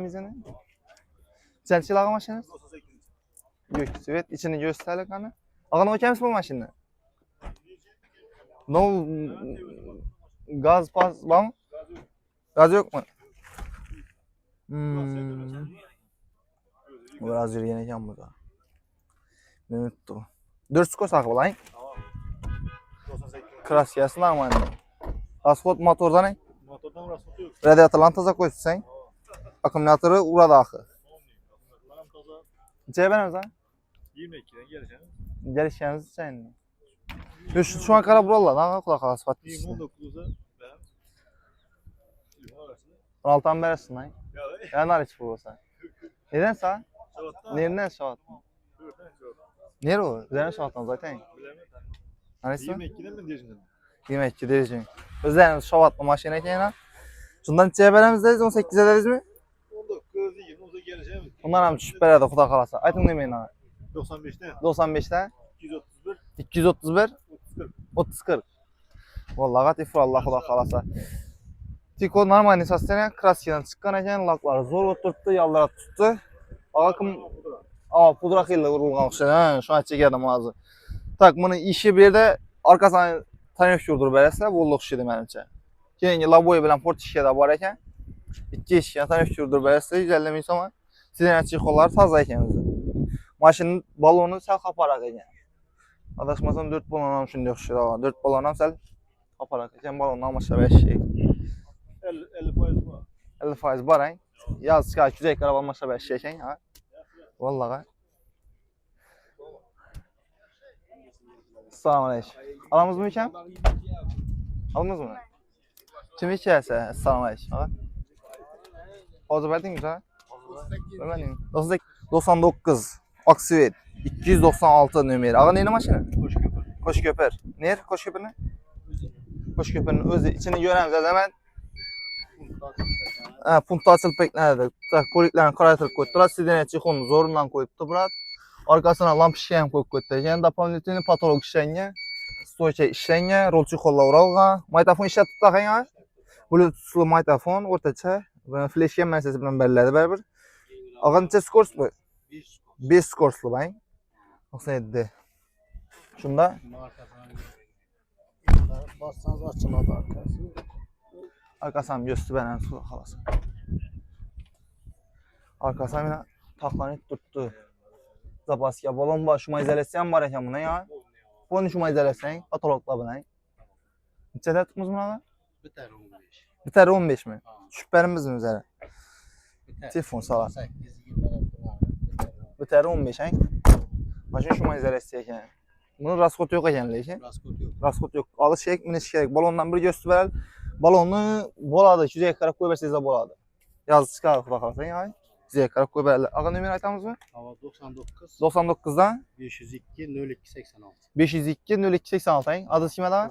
Mizini. Çelçil ağa maşinası? Gök Svet. İçini gösterlik ana. Ağın okuyamız bu maşinni? No gaz pas var mı? Gaz yok mu? Biraz yürüyen ekan burada. Ne unuttum. 4 skor sakı olayım. Krasyası normal. Rasxod motordan ne? Motordan rasxod yok. Radiatorlarını taza koysun sen. Akkumulyatorı urada axı. Neçəyə bənəmіз ha? 22'den geleceğim. Gəlişkəniz sen. Şu an qara buralar, nə qulaq arası fat. 19'da ben 16-dan bərəsin lan. Ya nə heç bulursan. Neden sağ? Şabattan. Nereden şabat? Nere o? Üzerine şabattan zaten. Neresi? 22'den mi diyeceğim? 22 derece. Üzerine şabatlı maşina eken. Şundan neçəyə bərəmizdeyiz? 18'e deriz mi? 19, 20'da geleceğim. Ondan hem düşüp bərədə xuda qalasa. Aytın demeyin ha. 95'ten. 95'te 231. 231 40. 30-40. Vallahi qatifur Allah xuda qalasa. Tiko normal nisasına kraskiyadan çıqqan eken, lakları zor oturtdu, yallara tuttu. Akım pudra xeyli vurulğan oxşayır. Şu an çəkərdim ağzı. Tak, bunu işi bir də arkasına tanış yurdur beləsə, bu oxşayır mənimcə. Keyingi laboya bilən port işə də var eken. İki işə tanış yurdur beləsə, güzəlləmək ama sizin çıxolları taza eken. Maşının balonu səl qaparaq eken. Adaşmasam 4 balonam şimdi yoxşayır. 4 balonam səl qaparaq eken, balondan aşağı bir şey. 50% var. 50% var hein. Yaz çıkar 200 ekara balmaşa bir şey eken ha. Vallahi. Selamünaleyküm. Alamız mı iken? Alınız mı? Kim içerse selamünaleyküm. Ha? Hazır verdin mi sana? Vermedin. 99 Aksivet 296 nömeri. Ağa neyine maşını? Koşköper. Ner Koşköper ne? Koşköper'in özü içini görəmizə hemen punta açılıb beklədi. Koliklərini qaraytırıb qoydular. Sidene çıxonu zorundan qoyubdu burat. Arkasına lamp şişəyəm qoyub qoydular. Yəni doполнительный patolog işlənyə, stoyka işlənyə, rol çıxolla uralğa. Maytafon işlə tutaq ya. Bluetoothlu maytafon ortaça və flashkən məsələsi bilən bəllədi bərabər. Ağa neçə skors bu? 5 skorslu bax. 97. Şunda Bassanız açıladı arkası. arkasam göstü benden su xalası. Arkasam yine taklanı tuttu. Zapaska balon var, şuma izələsən var eken buna ya. Bunu şuma izələsən, patologla buna. Neçədə tutmuz buna? Biter 15. Biter 15 mi? Şüpherimiz mi üzere? Telefon sağla. Biter 15 hein? Maşın şuma izələsən. Bunun raskot yok eken leşin. Raskot yok. Raskot yok. Alış şerek, miniş şerek. Balondan bir göstü verel. Balonu boladı. 100 ekara koy versiniz boladı. Yazı çıkar bakarsan ya. 100 ekara koy verel. Ağa numara aytamız mı? Hava 99. 99'dan 502 02 86. 502 02 86 hein. Adı kime daha?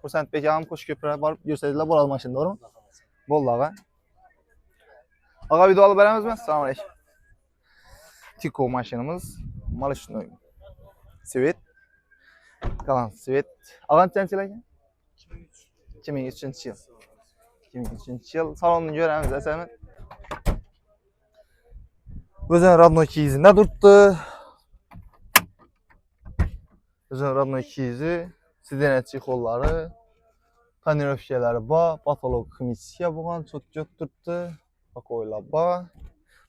Kursant peki ağam koş köprüye varıp gösterdiler. Boladı maşın doğru mu? Bol ağa. Ağa video alıp veremez mi? Selamünaleyküm. Tiko maşinimiz. Malışın Svet. Kalan Svet. Ağan çençilerken? 2003 yıl. 2003 yıl. Salonunu görəmiz əsəmin. Özün Radno 200'ində durdu. Özün Radno 200'ü. Sidene çikolları. Tonirovkaları ba. Patolog ximisiya buğan. Çok gök durdu. Bakoyla ba.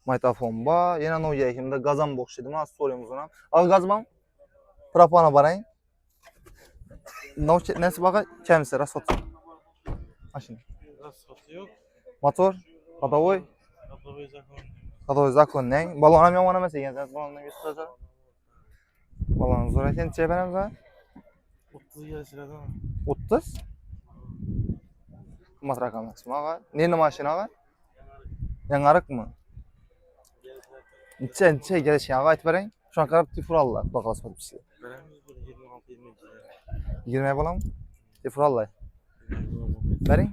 Maytafon ba. Yine Nokia ekimdə qazan boxşidim. Az soruyum uzunam. Ağı qazmam. Propana barayın. Nesi bağa? Kəmisi, rasot. Maşın. Raskot yok. Motor. Ходовой. Ходовой закон. Ходовой закон ne? Balonam yaman emas ekan. Sen balondan göstersen. Balon zor ekan. Neçə bərəmiz var? 30 gelişlerden. 30. Qımmat raqam ismi ağa. Neyini maşın ağa? Yanarıq mı? Neçə gəlişən ağa aytıb verəyin. Şu an qarab tifur alırlar. Bakalım satıb sizə. Veremiz burada 26 22. 20'ye balam. Tifur alırlar. Verin.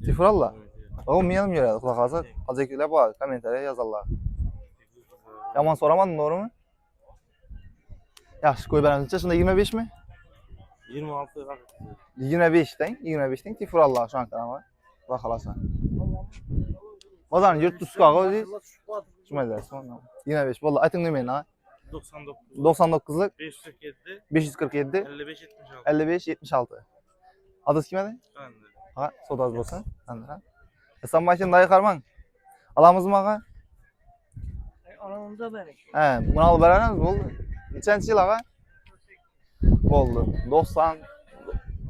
Tifur alırlar. Oğlum minimum görədir. Kulaq azı. Azəkilə bax. Kommentariya yazarlar. Yaman soramadın doğru mu? Yaxşı qoy bərəmiz. Neçə? Şunda 25 mi? 26 var. 25'ten tifur alırlar şu an qarama. Bax alasa. Bazarın yurt tutuq ağa özü. Düşmezler sonra. 25. Vallahi aytın demeyin ha. 99. 99'luk 547. 547 55 76. 55 76. Adınız kim edi? Ben de. Ha, sodaz bolsun. Andır. Sen başın dayı karman. Alamız mı ağa? Anamda benim. He, bunu alıp verəniz oldu. Neçənci yıl ağa? Oldu. 90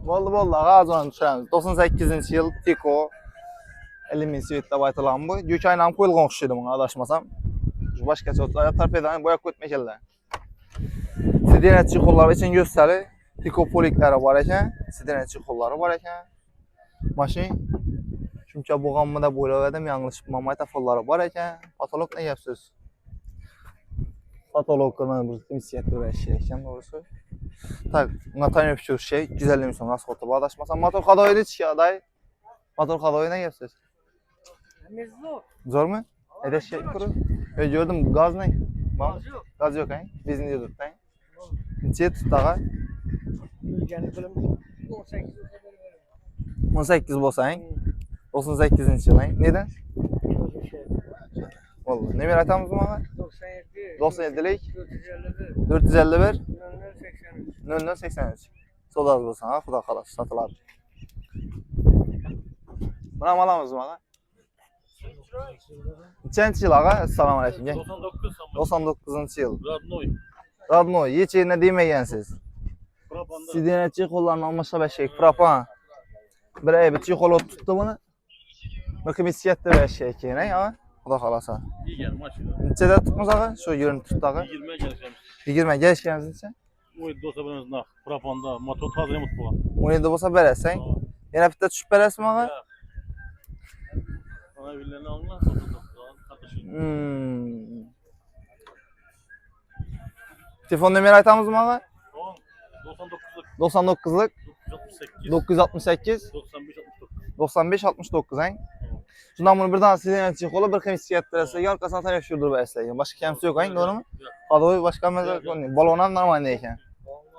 Oldu ağa az onu düşürəmiz. 98-ci yıl Tiko 50.000 svetdə baytılan bu. Gökayla qoyulğan oxşuydu buna adaşmasam. Başqa çotlar torpedanı boyaq etmək ellər. Sidenetçi kolları için göstərir. Tiko polikləri var ekan, sidenetçi kolları var ekan. Maşın çünki boğanmı da boyladım yanlış mamay tafolları var ekan. Patolog ne yapsız? Patologlarına bir misyetli bir şey ekan doğrusu. Tak, Natanya bir şey, güzelliğim son raskotu bağdaşmasam. Motor kadoydu çıkıyor dayı. Motor kadoyu ne yapsız? Mezlo. Zor mu? Ede şey kuru. Gördüm gaz ne? Gaz yok. Gaz yok he. Biz ne diyorduk dayı? Neçeye tuttu ağa? Yani bilim 18 18 bolsa he. 98-ci yıl he. Neden? Vallahi. Ne bir atamız mı ağa? 97. 97'lik 451. 451 0083. 0083. Soda az bolsa ha, xuda xalas satılar. Buna malamız mı ağa? Neçənci yıl ağa? Assalamu aleykum. Gel. 99-cu yıl. Radnoy. Radnoy, heç yerine deməyənsiz. Propanda. Sidenetçi kollarını almışsa beşik, propan. Bir evi çikolot tuttu bunu. Bakın hissiyatlı beşik yine ya. Xuda xalasa. İyi gel maşın. Neçədə tutmaz ağa? Şu yürün tuttu ağa. 20'ye geleceğim. 20 gəl işkənizin için. O dosta benim nak. Propanda. Motor taze mutlu. 17 bolsa verəsən. Yenə fitte düşüb verəsən ağa? Ona birilerini alma. Kardeşim. Telefon numara aytamız mı ağa? 99'luk. 99'luk 968. 968 95 69. 95 69 hein. Şundan bunu birden sizden çık olur bir hissiyat verəsə, yarqasına tanış şurdur bəsləyin. Başqa kimsə yox hein, doğru mu? Adoy başqa məzə qoyun. Balonam normal deyəkən.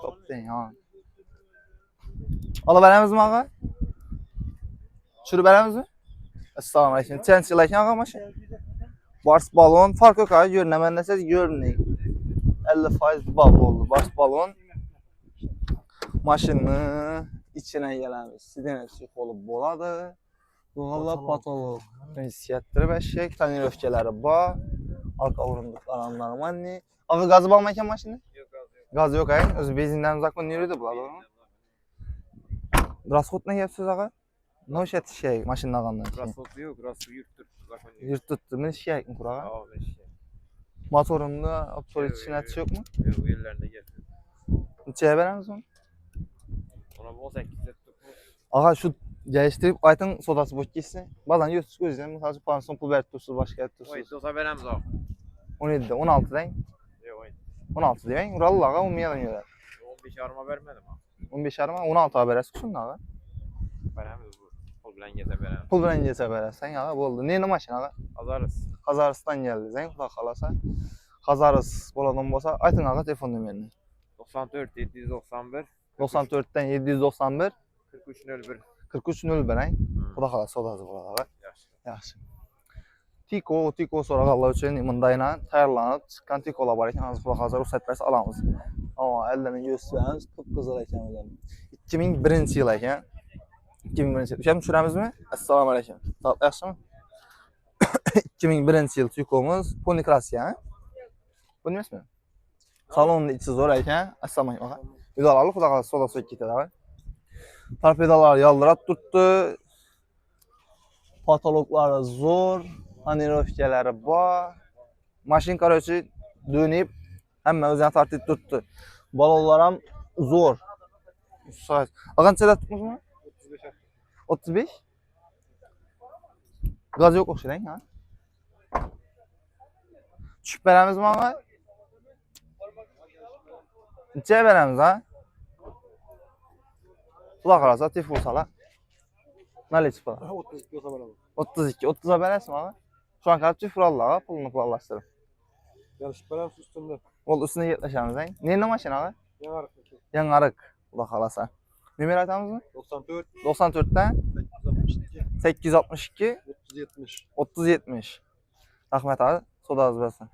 Çok deyin ha. Ala verəmiz mi ağa? Şuru verəmiz mi? Assalamu aleykum. Çənçi lakin ağa maşın. Bars balon fark yok ağa, görünə məndə siz görünün. 50% bağlı oldu. Bars balon. Maşını içine gələmiz. Sidenetçi olub boladı. Valla patolog. Hissiyatları bəşək, tonirovkaları var. Arka vurunduk alanlar manni. Ağa gazı bağmayken maşını? Yok gaz yok. Gaz yok ayın. Özü benzinden uzaktan yürüdü bunlar doğru mu? Raskot ne yapsız ağa? Ne iş eti şey maşının ağandan? Rasot yok, rasot yurttur. Zakon yok. Yırt tuttu. Ne iş şey mi kurağa? Sağ ol eşya. Motorunda absolut içine eti yok mu? Yok yerlerinde gel. Neçeye verəmiz mi? Ona 18 tutmuş. Ağa şu geliştirip aytın sodası boş geçsin. Bazen yurtsuz gözlem. Mesela pansiyon pul verip tutsuz başka et Oy, tutsuz. dosa veremiz o. 17'de 16 değil. Yok oy. 16 diyen. Uralı ağa 10'ya göre. 15 arma vermedim ha. 15 arama 16 haber eskusun ağa. Veremiz bu. Pul bilen geze veremiz. Pul veren gelse verəsən ağa bu oldu. Neyini maşın ağa? Azarız. Kazaristan geldi. Zen kulak kalasa. Kazarız boladan bolsa. Aytın ağa telefon nömerini. 94 791 94'ten 791 4301. 4301 hein. Kulak kalasa o da hazır kulak ağa. Yaxşı. Yaxşı. Tiko sonra qallar üçün imındayla tayarlanıb çıxan Tiko'la var ekan. Hazır kulak hazır ruhsat versə alamız. Ama əllərini göstərəmiz. Qıpqızıl ekan ödənim. 2001-ci yıl ekan. 2001-ci yıl. Düşəm düşürəmizmi? Assalamu aleykum. Sağ yaxşı mı? 2001-ci yıl Tiko'muz. Ponikrasiya. Bu neyəs mi? Salonun içi zor ekan. Assalamu aleykum. Vidalarlı kulak hazır soda sökük getələr. Torpedalar yaldırat tuttu. Patologları zor. Tonirovkaları var. Maşın karıcı dönüp hemen özünə tartib tuttu. Balonlar zor. Müsait. Ağan çələ tutmuş mu? 35. 35. Gaz yok oxşayın ha. Düşüb verəmiz mi ağa? Neçəyə verəmiz ha? Kulaq arası tif vursalar. Nələ çıxır? 32 dosa veremiz. 32. 30'a verəsin ağa. Şu an kadar çift vurallar ağa. Pulunu pulallaşdırın. Yarış veremiz üstünde. Ol üstüne yetləşəmiz hein. Neyinlə maşın ağa? Yanar. Yanarıq. Kulaq arası. Nömrə aytamız mı? 94 94'ten 862 862 30-70. 30-70. Rahmet abi, soda az versin.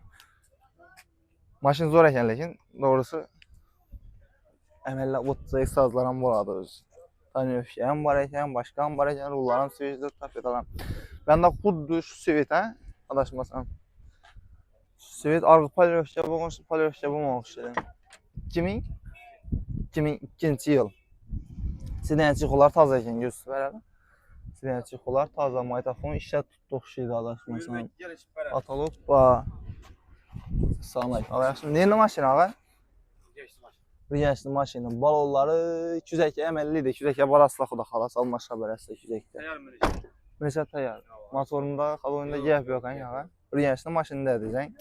Maşın zor ekan lekin, doğrusu əməllə 30 sazlaram burada öz. Tanıyışım var ekan, başkan var ekan, rullarım sevişdir, tapetalam. Ben de xuddi şu Svet ha, adaşmasam. Svet argı palyoşça bulmamış dedim. 2002 yıl. Sidençi xular taza ekan göz verəlim. Sidençi xular taza maytafon işə tutduq şeydi adaşmasam. Katalog va. Salam aleyküm. Ağa yaxşı. Neyli maşın ağa? Bir yaşlı maşının balonları 200 əməlli idi. 200 barasla xuda xalas almaşa bərəsə 200. Mesela tayar. Motorunda, kalonunda gef yok ağa. Bir yaşlı maşında edəcək.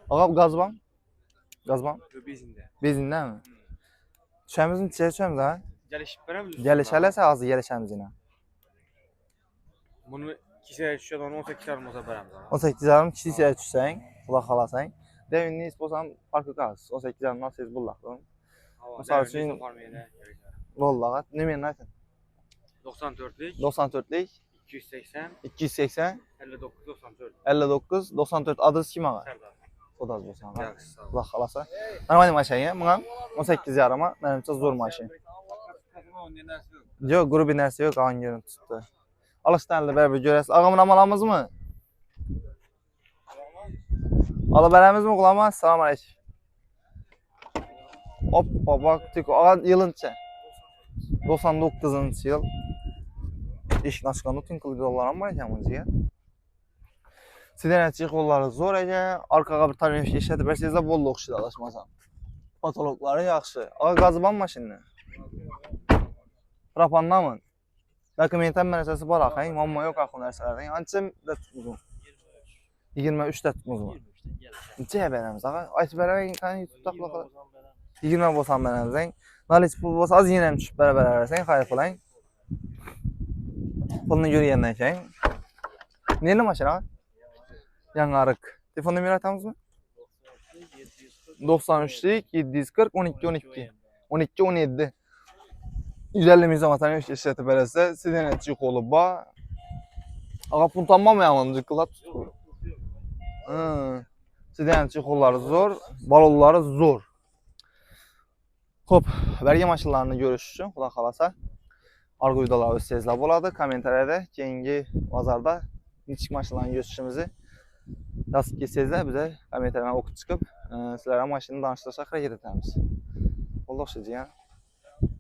Ağa gazban? Gazban? Bezində mi? Düşəmizin içəyə düşəmiz ha? Gəlişələsə azı gəlişəmizin ha. Bunu 2 sene düşüyor, onu 18 yarım olsa verəm. 18 yarım kişi içəyə düşsən, xula xalasan. Devinni isposan farkı qalsın. 18 yarımdan siz bullaqdın. Misal üçün vallahi nümerini aytın. 94'lük, 94'lik 280, 280 59, 94. 59 94 adres kim ağa? Serdar. O da olsun ağa. Yaxşı, sağ ol. Allah xalasa. Normal maşın ya. Buna 18 yarıma mənimcə zor maşın. Yox, qrup nəsə yox, ağın görüntü tutdu. Alışdan da bərabər görəsiz. Ağamın amalamız mı? Ala bərəmiz mi qulama? Salam aleyküm. Hoppa bak tiko. Ağa yılınca. 99-cu yıl. İş naşqanı tünkül dolarım var ekan bunca. Sidenəçi qolları zor ekan. Arqağa bir tane işlətib bərsiniz də bol oxşuyur dalaşmasam. Patologları yaxşı. Ağa qazıban maşını. Propanla mı? Dokumentan mənəsəsi var axı. Mamma yox axı nərsələrdən. Anca da tutmuzum. 23 də tutmuzum. Neçə bərəmiz ağa? Ayt bərəmə imkanı YouTube tapla. 20 bosan bərəmizdən. Naliç pul bosa az yenə düşüb bərabər ərəsən. Xayır falan. Pulunu görəyəndən kəyin. Neyli maşın ağa? Yanarıq. Telefon nömrə atamız mı? 93'lik 740 12 12 12 17 150 mizan vatan işlətib eləsə sidenətçi qolu ba. Ağa puntanma mı yamanıcı qılat tutur? Sidenətçi qolları zor, balonları zor. Hop, vergi maşınlarını görüş üçün xuda xalasa arqa videoları öz sezlə boladı. Kommentariyada keyingi bazarda niçik maşınların görüşümüzü yazıb ki sezlə bizə kommentariyana oxu çıxıb sizlərə maşını danışdıracaq hərəkət etəmiz. Oldu oxşayıcı ya.